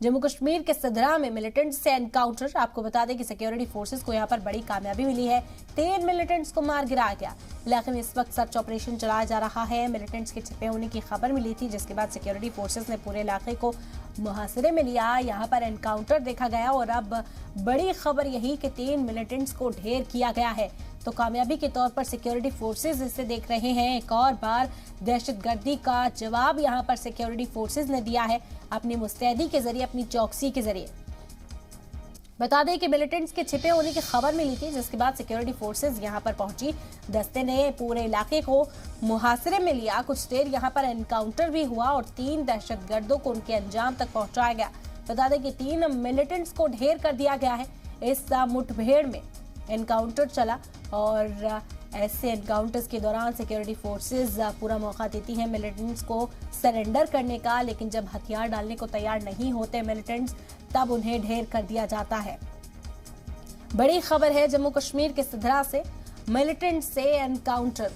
जम्मू कश्मीर के सदरा में मिलिटेंट्स से एनकाउंटर। आपको बता दें कि सिक्योरिटी फोर्सेस को यहां पर बड़ी कामयाबी मिली है। 3 मिलिटेंट्स को मार गिराया गया। इलाके में इस वक्त सर्च ऑपरेशन चलाया जा रहा है। मिलिटेंट्स के छिपे होने की खबर मिली थी, जिसके बाद सिक्योरिटी फोर्सेस ने पूरे इलाके को मुहासरे में लिया। यहाँ पर एनकाउंटर देखा गया और अब बड़ी खबर यही कि 3 मिलिटेंट्स को ढेर किया गया है। तो कामयाबी के तौर पर सिक्योरिटी फोर्सेस इसे देख रहे हैं। एक और बार दहशतगर्दी का जवाब यहाँ पर सिक्योरिटी फोर्सेस ने दिया है, अपनी मुस्तैदी के जरिए, अपनी चौकसी के जरिए। बता दें कि मिलिटेंट्स के छिपे होने की खबर मिली थी, जिसके बाद सिक्योरिटी फोर्सेस यहां पर पहुंची। दस्ते ने पूरे इलाके को मुहासरे में लिया। कुछ देर यहां पर एनकाउंटर भी हुआ और 3 दहशतगर्दों को उनके अंजाम तक पहुंचाया गया। बता दें कि 3 मिलिटेंट्स को ढेर कर दिया गया है। इस मुठभेड़ में एनकाउंटर चला और ऐसे एनकाउंटर्स के दौरान सिक्योरिटी फोर्सेस पूरा मौका देती हैं मिलिटेंट्स को सरेंडर करने का, लेकिन जब हथियार डालने को तैयार नहीं होते मिलिटेंट्स, तब उन्हें ढेर कर दिया जाता है। बड़ी खबर है जम्मू कश्मीर के सदरा से, मिलिटेंट से एनकाउंटर।